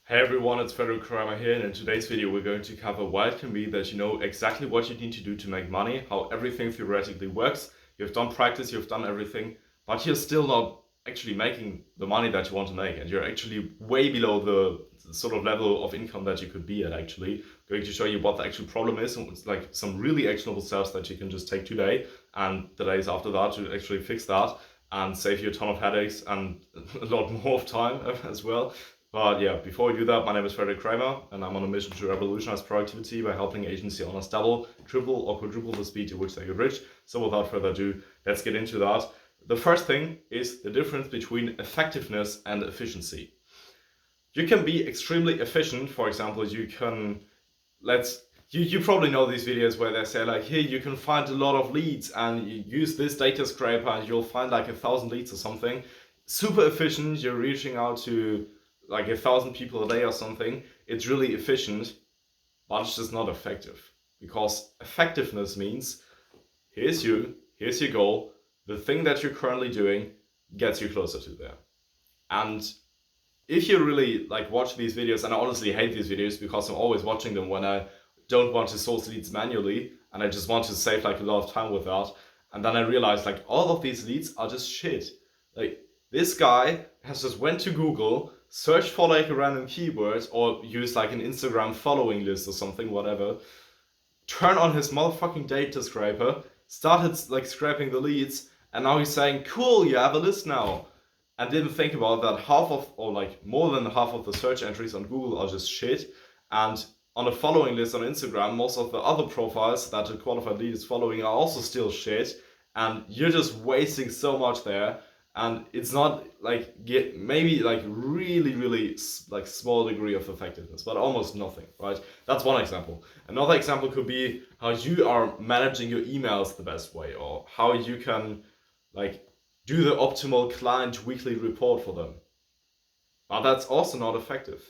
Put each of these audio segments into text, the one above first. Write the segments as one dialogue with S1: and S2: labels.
S1: Hey everyone, it's Frederick Kramer here, and in today's video we're going to cover why it can be that you know exactly what you need to do to make money, how everything theoretically works, you've done practice, you've done everything, but you're still not actually making the money that you want to make, and you're actually way below the sort of level of income that you could be at actually. Going to show you what the actual problem is, and it's like some really actionable steps that you can just take today and the days after that to actually fix that and save you a ton of headaches and a lot more of time as well. But yeah, before we do that, my name is Frederick Kramer, and I'm on a mission to revolutionize productivity by helping agency owners double, triple, or quadruple the speed at which they get rich. So without further ado, let's get into that. The first thing is the difference between effectiveness and efficiency. You can be extremely efficient. For example, you probably know these videos where they say like, here you can find a lot of leads and you use this data scraper and you'll find like 1,000 leads or something. Super efficient. You're reaching out to like 1,000 people a day or something. It's really efficient, but it's just not effective, because effectiveness means here's your goal, the thing that you're currently doing gets you closer to there. And if you really like watch these videos, and I honestly hate these videos because I'm always watching them when I don't want to source leads manually and I just want to save like a lot of time with that, and then I realize like all of these leads are just shit. Like, this guy has just went to Google, searched for like a random keyword, or used like an Instagram following list or something, whatever, turn on his motherfucking data scraper, started like scraping the leads, and now he's saying, cool, you have a list now. And didn't think about that half of, or like more than half of the search entries on Google are just shit. And on a following list on Instagram, most of the other profiles that a qualified lead is following are also still shit. And you're just wasting so much there. And it's not like maybe like really like small degree of effectiveness, but almost nothing, right? That's one example. Another example could be how you are managing your emails the best way, or how you can like do the optimal client weekly report for them. But that's also not effective,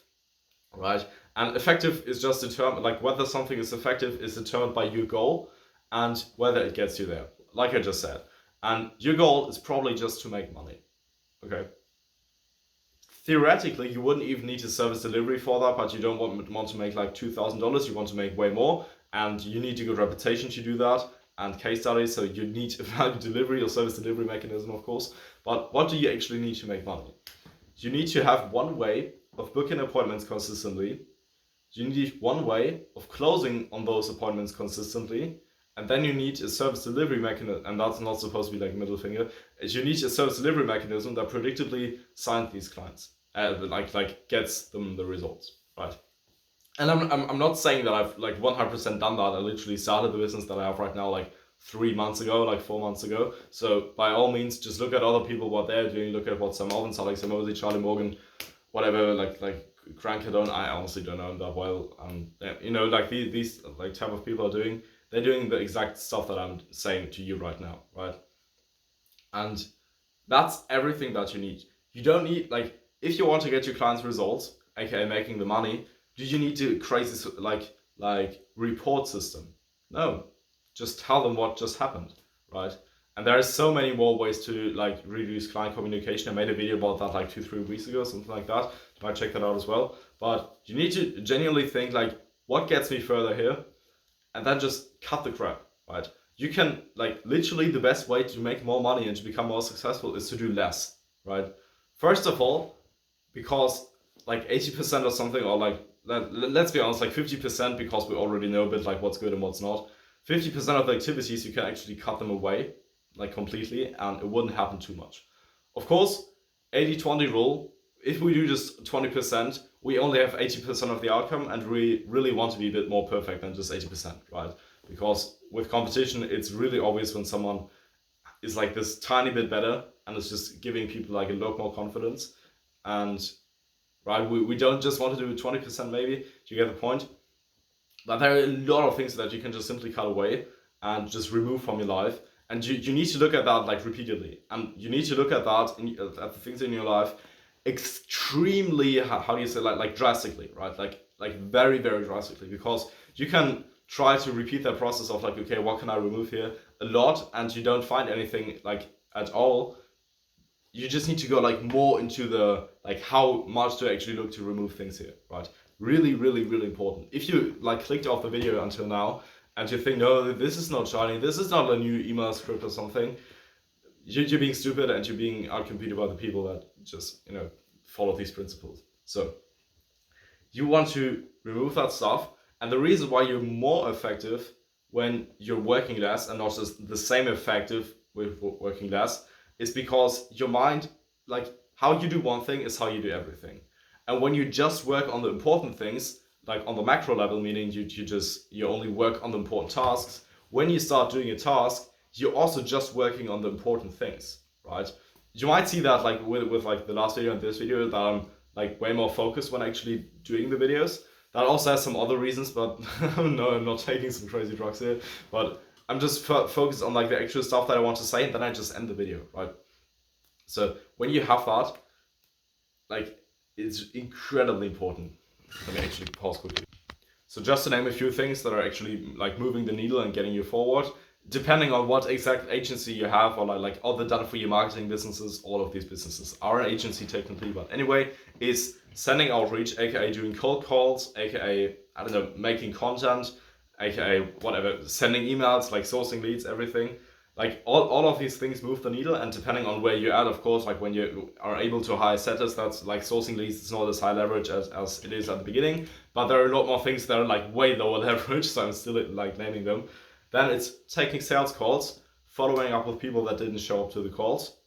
S1: right? And effective is just determined, like whether something is effective is determined by your goal and whether it gets you there, like I just said. And your goal is probably just to make money, okay? Theoretically, you wouldn't even need a service delivery for that, but you don't want to make like $2,000, you want to make way more, and you need a good reputation to do that, and case studies, so you need a value delivery or service delivery mechanism, of course. But what do you actually need to make money? You need to have one way of booking appointments consistently. You need one way of closing on those appointments consistently. And then you need a service delivery mechanism, and that's not supposed to be like middle finger. You need a service delivery mechanism that predictably signs these clients, like gets them the results, right? And I'm not saying that I've like 100% done that. I literally started the business that I have right now like 3 months ago, like 4 months ago. So by all means, just look at other people, what they're doing. Look at what Sam Owens, Alex Hormozi, Charlie Morgan, whatever, like Grant Cardone. I honestly don't know him that well. You know, like these like type of people are doing. They're doing the exact stuff that I'm saying to you right now, right? And that's everything that you need. You don't need, like, if you want to get your clients results, aka making the money, do you need to create this like report system? No, just tell them what just happened, right? And there are so many more ways to like reduce client communication. I made a video about that like 2-3 weeks ago, something like that. You might check that out as well. But you need to genuinely think like, what gets me further here, and then just cut the crap, right? You can, like, literally the best way to make more money and to become more successful is to do less, right? First of all, because like 80% or something, or like, let's be honest, like 50%, because we already know a bit like what's good and what's not. 50% of the activities, you can actually cut them away, like completely, and it wouldn't happen too much. Of course, 80-20 rule, if we do just 20%, we only have 80% of the outcome, and we really want to be a bit more perfect than just 80%, right? Because with competition, it's really obvious when someone is like this tiny bit better and it's just giving people like a lot more confidence. And right, we don't just want to do 20% maybe, do you get the point? But there are a lot of things that you can just simply cut away and just remove from your life. And you need to look at that like repeatedly. And you need to look at that, at the things in your life extremely, how do you say, like drastically, right? Like very, very drastically. Because you can try to repeat that process of like, okay, what can I remove here a lot? And you don't find anything like at all. you just need to go like more into the like how much to actually look to remove things here, right? Really, really, really important. If you like clicked off the video until now and you think, no, this is not shiny, this is not a new email script or something, you're being stupid and you're being outcompeted by the people that just, you know, follow these principles. So you want to remove that stuff. And the reason why you're more effective when you're working less and not just the same effective with working less is because your mind, like how you do one thing is how you do everything. And when you just work on the important things, like on the macro level, meaning you only work on the important tasks, when you start doing a task, you're also just working on the important things, right? You might see that like with like the last video and this video that I'm like way more focused when actually doing the videos. That also has some other reasons, but no, I'm not taking some crazy drugs here. But I'm just focused on like the actual stuff that I want to say, and then I just end the video, right? So when you have that, like it's incredibly important. Let me actually pause quickly. So just to name a few things that are actually like moving the needle and getting you forward, depending on what exact agency you have, or like all the done for your marketing businesses, all of these businesses are an agency technically, but anyway, is sending outreach, aka doing cold calls, aka, I don't know, making content, aka whatever, sending emails, like sourcing leads, everything. Like all of these things move the needle, and depending on where you're at, of course, like when you are able to hire setters, that's like sourcing leads, it's not as high leverage as it is at the beginning, but there are a lot more things that are like way lower leverage, so I'm still like naming them. Then it's taking sales calls, following up with people that didn't show up to the calls,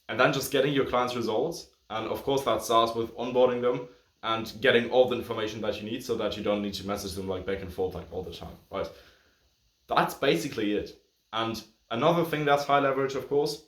S1: and then just getting your clients results. And of course that starts with onboarding them and getting all the information that you need so that you don't need to message them like back and forth like all the time, right? That's basically it. And another thing that's high leverage, of course,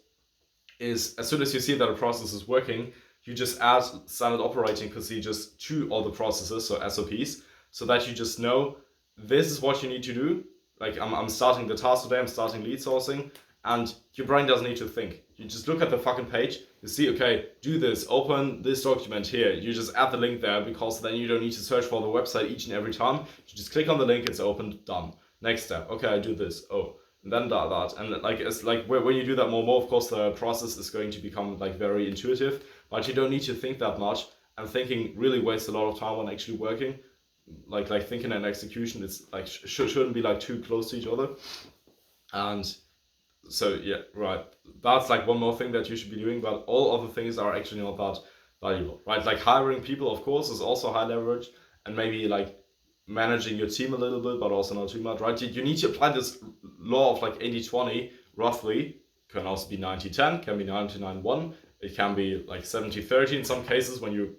S1: is as soon as you see that a process is working, you just add standard operating procedures to all the processes, so SOPs, so that you just know this is what you need to do. Like I'm starting the task today, I'm starting lead sourcing, and your brain doesn't need to think. You just look at the fucking page, you see, okay, do this, open this document here. You just add the link there because then you don't need to search for the website each and every time. You just click on the link, it's opened, done. Next step, okay, I do this, oh, and then that. And like it's like when you do that more and more, of course, the process is going to become like very intuitive, but you don't need to think that much. And thinking really wastes a lot of time when actually working. Like thinking and execution, it's like shouldn't be like too close to each other. And so yeah, right, that's like one more thing that you should be doing, but all other things are actually not that valuable, right? Like hiring people, of course, is also high leverage, and maybe like managing your team a little bit, but also not too much, right? You need to apply this law of like 80-20 roughly. Can also be 90-10, can be 99-1, it can be like 70-30 in some cases when you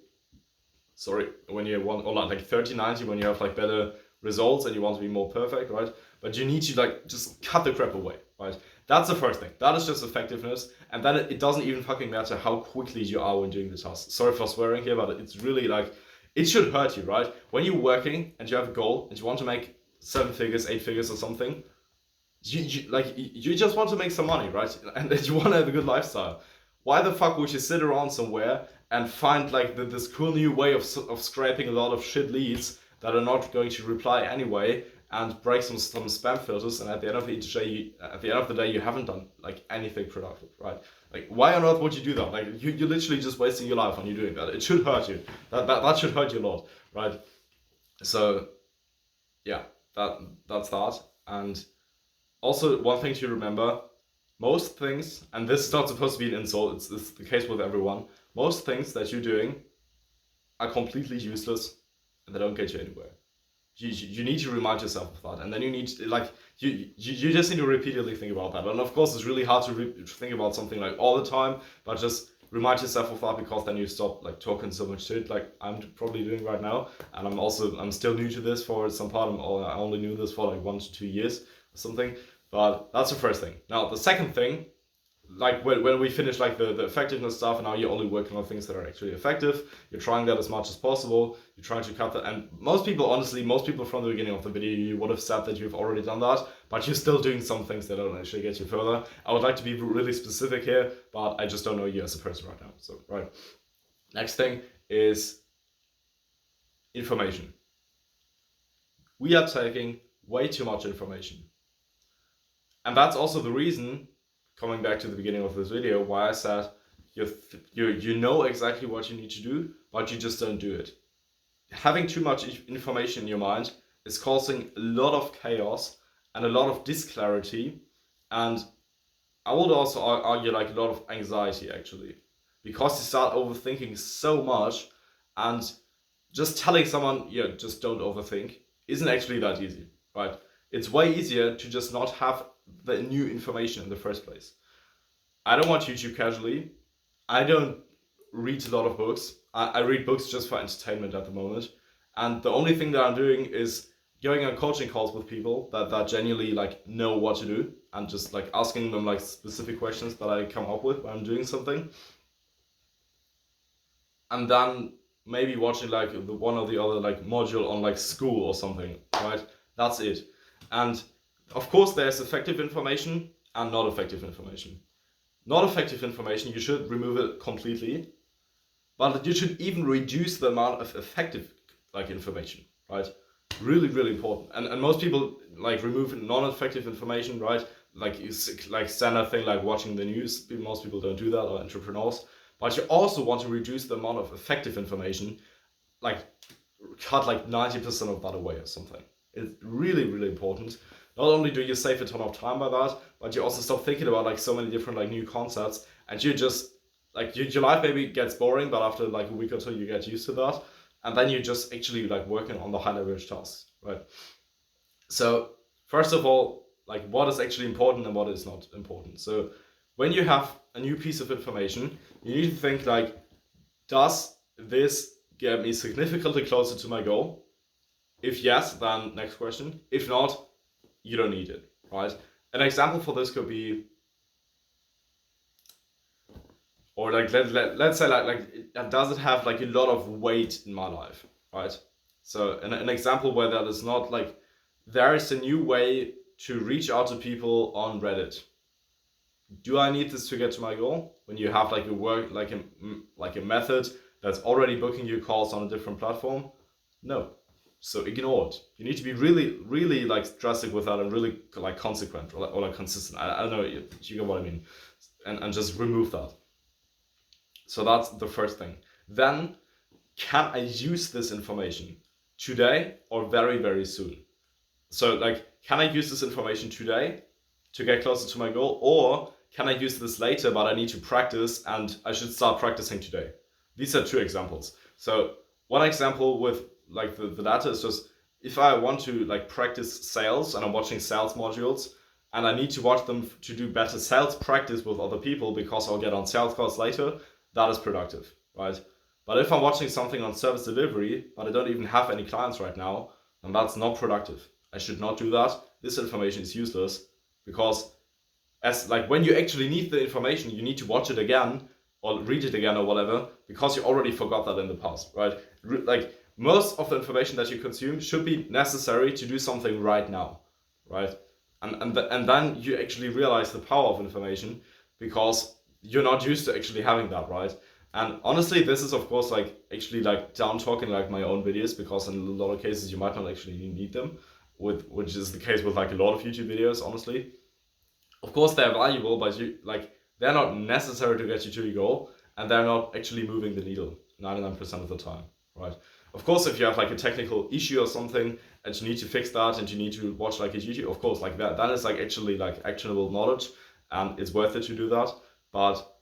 S1: want, or like 30-90 when you have like better results and you want to be more perfect, right? But you need to like just cut the crap away, right? That's the first thing. That is just effectiveness, and then it doesn't even fucking matter how quickly you are when doing the task. Sorry for swearing here, but it's really like, it should hurt you, right? When you're working and you have a goal and you want to make 7 figures, 8 figures or something, you just want to make some money, right? And you want to have a good lifestyle. Why the fuck would you sit around somewhere and find like this cool new way of scraping a lot of shit leads that are not going to reply anyway, and break some spam filters, and at the end of the day, you haven't done like anything productive, right? Like, why on earth would you do that? Like, you're literally just wasting your life when you're doing that. It should hurt you. That should hurt you a lot, right? So, yeah, that's that. And also, one thing to remember, most things, and this is not supposed to be an insult, it's the case with everyone, most things that you're doing are completely useless and they don't get you anywhere. You need to remind yourself of that, and then you need to, like, you just need to repeatedly think about that. And of course, it's really hard to think about something like all the time, but just remind yourself of that, because then you stop like talking so much shit like I'm probably doing right now. And I'm still new to this for some part. I only knew this for like 1 to 2 years or something. But that's the first thing. Now the second thing, like when we finish like the effectiveness stuff, and now you're only working on things that are actually effective, you're trying that as much as possible, you're trying to cut that. And most people from the beginning of the video, you would have said that you've already done that, but you're still doing some things that don't actually get you further. I would like to be really specific here, but I just don't know you as a person right now. So right, next thing is information. We are taking way too much information, and that's also the reason, coming back to the beginning of this video, why I said you know exactly what you need to do, but you just don't do it. Having too much information in your mind is causing a lot of chaos and a lot of disclarity, and I would also argue like a lot of anxiety actually, because you start overthinking so much, and just telling someone, yeah, just don't overthink, isn't actually that easy, right? It's way easier to just not have the new information in the first place. I don't watch YouTube casually. I don't read a lot of books. I read books just for entertainment at the moment. And the only thing that I'm doing is going on coaching calls with people that genuinely like know what to do, and just like asking them like specific questions that I come up with when I'm doing something. And then maybe watching like the one or the other like module on like school or something, right? That's it. And of course there's effective information and not effective information. Not effective information, you should remove it completely, but you should even reduce the amount of effective like information, right? Really, really important. And most people like remove non-effective information, right? Like standard thing like watching the news. Most people don't do that, or entrepreneurs. But you also want to reduce the amount of effective information, like cut like 90% of that away or something. It's really, really important. Not only do you save a ton of time by that, but you also stop thinking about like so many different like new concepts, and you just like your life maybe gets boring, but after like a week or two you get used to that, and then you just actually like working on the high leverage tasks, right? So first of all, like what is actually important and what is not important. So when you have a new piece of information, you need to think like, does this get me significantly closer to my goal? If yes, then next question. If not, you don't need it, right? An example for this could be, or like let's say like does it have like a lot of weight in my life, right? So an example where that is not like, there is a new way to reach out to people on Reddit. Do I need this to get to my goal? When you have like a work like a method that's already booking you calls on a different platform, no. So ignore it. You need to be really, really like drastic with that, and really like consequent, or like consistent. I don't know, you get what I mean, and just remove that. So that's the first thing. Then, can I use this information today or very, very soon? So like, can I use this information today to get closer to my goal, or can I use this later, but I need to practice and I should start practicing today? These are two examples. So one example with like the latter is just, if I want to like practice sales and I'm watching sales modules, and I need to watch them to do better sales practice with other people because I'll get on sales calls later, that is productive, right? But if I'm watching something on service delivery, but I don't even have any clients right now, then that's not productive. I should not do that. This information is useless, because as like when you actually need the information, you need to watch it again or read it again or whatever, because you already forgot that in the past, right? Like most of the information that you consume should be necessary to do something right now, right? And then you actually realize the power of information, because you're not used to actually having that, right? And honestly, this is of course like actually like down talking like my own videos, because in a lot of cases you might not actually need them, which is the case with like a lot of YouTube videos, honestly. Of course they're valuable, but they're not necessary to get you to your goal, and they're not actually moving the needle 99% of the time, right? Of course, if you have like a technical issue or something and you need to fix that and you need to watch like a YouTube, of course, like that is like actually like actionable knowledge, and it's worth it to do that. But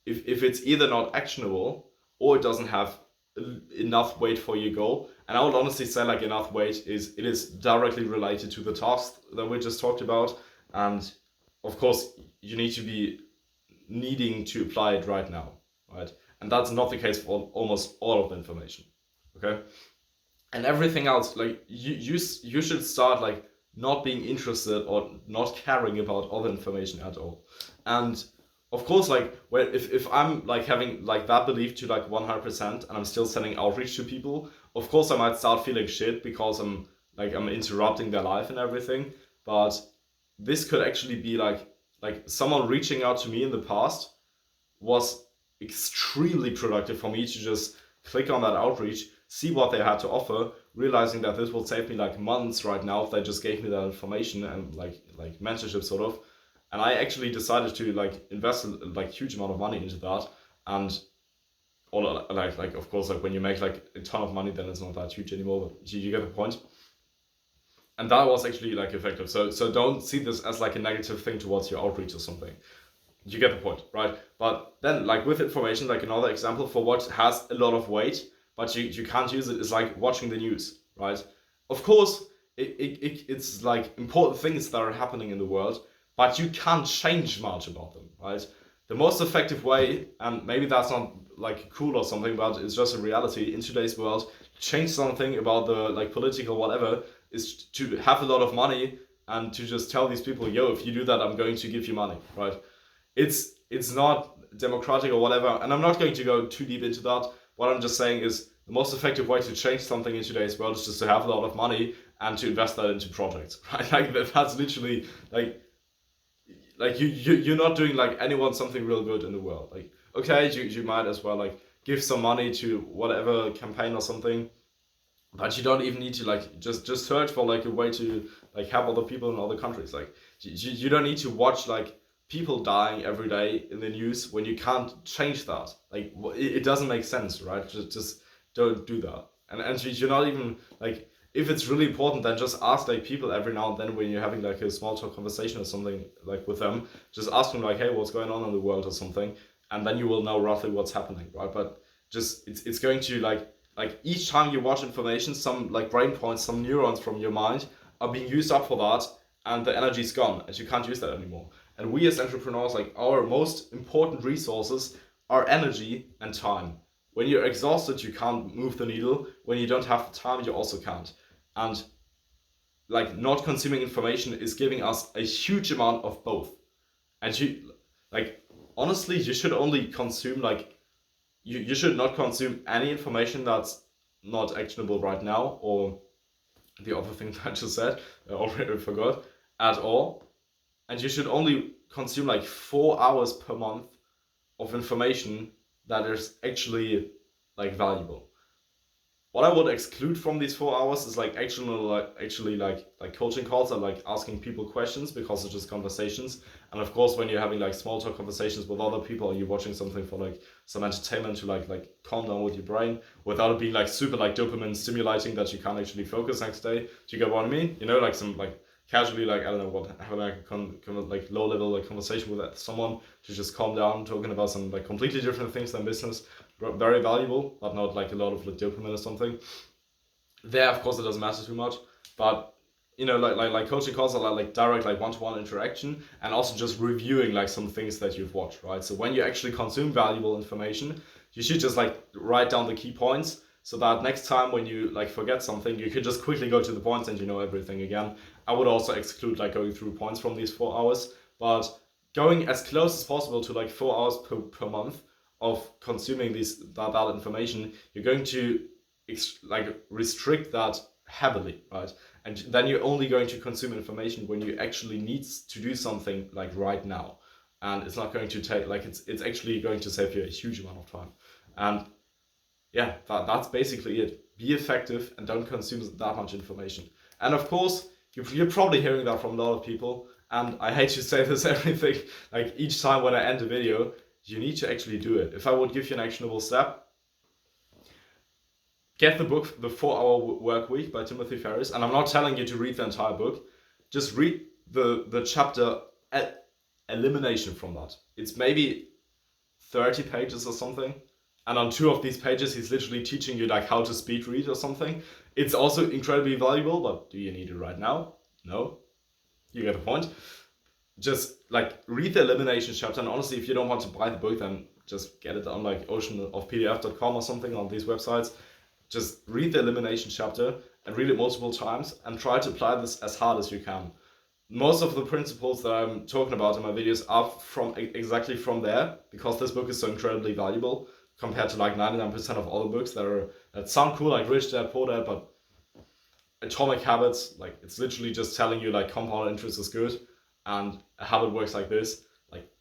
S1: if it's either not actionable or it doesn't have enough weight for your goal, and I would honestly say like enough weight is, it is directly related to the task that we just talked about, and of course you need to be needing to apply it right now, right? And that's not the case for almost all of the information, okay? And everything else, like you should start like not being interested or not caring about all the information at all. And of course, like if I'm like having like that belief to like 100% and I'm still sending outreach to people, of course I might start feeling shit because I'm interrupting their life and everything. But this could actually be like someone reaching out to me in the past was extremely productive for me to just click on that outreach, see what they had to offer, realizing that this will save me like months right now if they just gave me that information and like mentorship sort of. And I actually decided to like invest like huge amount of money into that. And or like of course, like when you make like a ton of money, then it's not that huge anymore, but you get the point. And that was actually like effective. So don't see this as like a negative thing towards your outreach or something. You get the point, right? But then like with information, like another example for what has a lot of weight, but you can't use it, is like watching the news, right? Of course, it's like important things that are happening in the world, but you can't change much about them, right? The most effective way, and maybe that's not like cool or something, but it's just a reality in today's world, change something about the like political whatever, is to have a lot of money and to just tell these people, yo, if you do that, I'm going to give you money, right? It's not democratic or whatever, and I'm not going to go too deep into that. What I'm just saying is the most effective way to change something in today's world is just to have a lot of money and to invest that into projects, right? Like that's literally like you're not doing like anyone something real good in the world. Like okay, you might as well like give some money to whatever campaign or something, but you don't even need to like just search for like a way to like help other people in other countries. Like you don't need to watch like people dying every day in the news when you can't change that. Like it doesn't make sense, right? Just don't do that. And you're not even like, if it's really important, then just ask like people every now and then when you're having like a small talk conversation or something like with them. Just ask them like, hey, what's going on in the world or something, and then you will know roughly what's happening, right? But just it's going to like each time you watch information, some like brain points, some neurons from your mind are being used up for that, and the energy's gone, and you can't use that anymore. And we as entrepreneurs, like our most important resources are energy and time. When you're exhausted, you can't move the needle. When you don't have the time, you also can't. And like not consuming information is giving us a huge amount of both. And you like honestly, you should only consume like you should not consume any information that's not actionable right now, or the other thing that I just said, I already forgot, at all. And you should only consume like 4 hours per month of information that is actually like valuable. What I would exclude from these 4 hours is like actually like coaching calls and like asking people questions, because it's just conversations. And of course, when you're having like small talk conversations with other people, or you're watching something for like some entertainment to like calm down with your brain without it being like super like dopamine stimulating that you can't actually focus next day. Do you get what I mean? You know, like some like casually like I don't know what, having like like low level like conversation with someone to just calm down, talking about some like completely different things than business. Very valuable, but not like a lot of like dopamine or something. There, of course, it doesn't matter too much, but you know, like coaching calls are like direct like one-to-one interaction, and also just reviewing like some things that you've watched, right? So when you actually consume valuable information, you should just like write down the key points, so that next time when you like forget something, you could just quickly go to the points and you know everything again. I would also exclude like going through points from these 4 hours, but going as close as possible to like 4 hours per month of consuming that information, you're going to like restrict that heavily, right? And then you're only going to consume information when you actually need to do something like right now, and it's not going to take like it's actually going to save you a huge amount of time. And yeah, that's basically it. Be effective and don't consume that much information. And of course, you're probably hearing that from a lot of people, and I hate to say this everything like each time when I end a video, you need to actually do it. If I would give you an actionable step, get the book The 4 Hour Work Week by Timothy Ferriss. And I'm not telling you to read the entire book. Just read the chapter elimination from that. It's maybe 30 pages or something. And on 2 of these pages, he's literally teaching you like how to speed read or something. It's also incredibly valuable, but do you need it right now? No. You get the point. Just like read the elimination chapter, and honestly, if you don't want to buy the book, then just get it on like oceanofpdf.com or something on these websites. Just read the elimination chapter and read it multiple times and try to apply this as hard as you can. Most of the principles that I'm talking about in my videos are from exactly from there, because this book is so incredibly valuable compared to like 99% of other books that sound cool, like Rich Dad Poor Dad, but Atomic Habits, like it's literally just telling you like compound interest is good, and a habit works like this. Like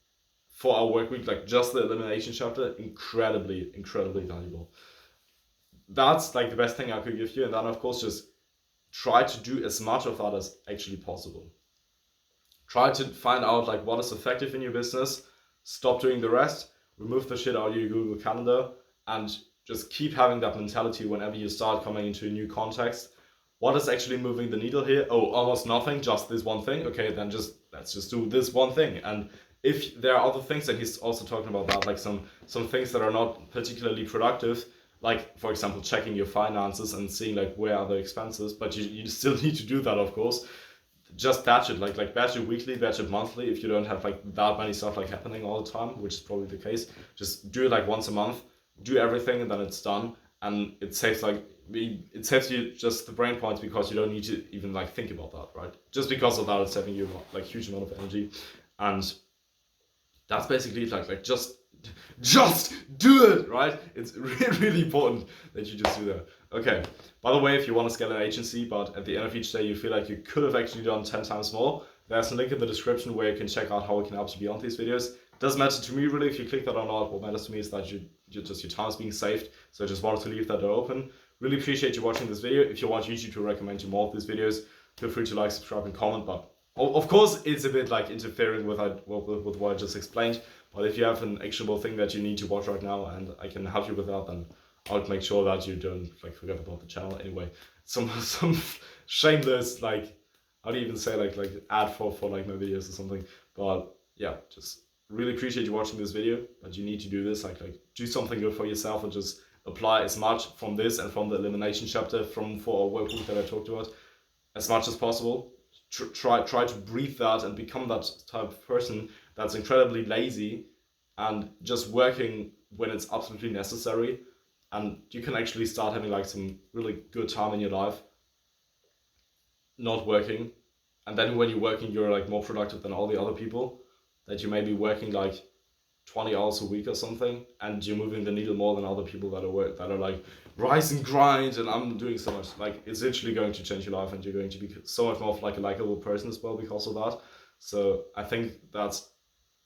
S1: 4 Hour Work Week, like just the elimination chapter, incredibly valuable. That's like the best thing I could give you. And then of course just try to do as much of that as actually possible. Try to find out like what is effective in your business, stop doing the rest, remove the shit out of your Google Calendar, and just keep having that mentality whenever you start coming into a new context. What is actually moving the needle here? Oh, almost nothing, just this one thing. Okay, then let's just do this one thing. And if there are other things, and he's also talking about that, like some things that are not particularly productive, like for example checking your finances and seeing like where are the expenses, but you still need to do that, of course. Just batch it, like batch it weekly, batch it monthly. If you don't have like that many stuff like happening all the time, which is probably the case, just do it like once a month, do everything, and then it's done. And it saves you just the brain points, because you don't need to even like think about that, right? Just because of that, it's saving you like huge amount of energy. And that's basically it. Like just do it, right? It's really, really important that you just do that. Okay, by the way, if you want to scale an agency, but at the end of each day you feel like you could have actually done 10 times more, there's a link in the description where you can check out how I can help you beyond these videos. Doesn't matter to me really if you click that or not. What matters to me is that your time is being saved. So I just wanted to leave that door open. Really appreciate you watching this video. If you want YouTube to recommend you more of these videos, feel free to like, subscribe, and comment. But of course, it's a bit like interfering with what I just explained. But if you have an actionable thing that you need to watch right now and I can help you with that, then I would make sure that you don't like forget about the channel. Anyway, some shameless, like, how do you even say, like ad for like my videos or something. But yeah, just really appreciate you watching this video. But you need to do this, like do something good for yourself and just apply as much from this and from the elimination chapter for our workbook that I talked about as much as possible. Try to breathe that and become that type of person that's incredibly lazy and just working when it's absolutely necessary. And you can actually start having like some really good time in your life not working. And then when you're working, you're like more productive than all the other people that you may be working like 20 hours a week or something, and you're moving the needle more than other people that are like rise and grind and I'm doing so much. Like, it's literally going to change your life, and you're going to be so much more of like a likable person as well because of that. So I think that's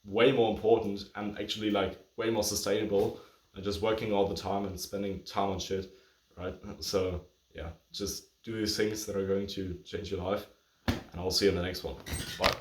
S1: way more important and actually like way more sustainable than just working all the time and spending time on shit, right? So yeah, just do these things that are going to change your life, and I'll see you in the next one. Bye.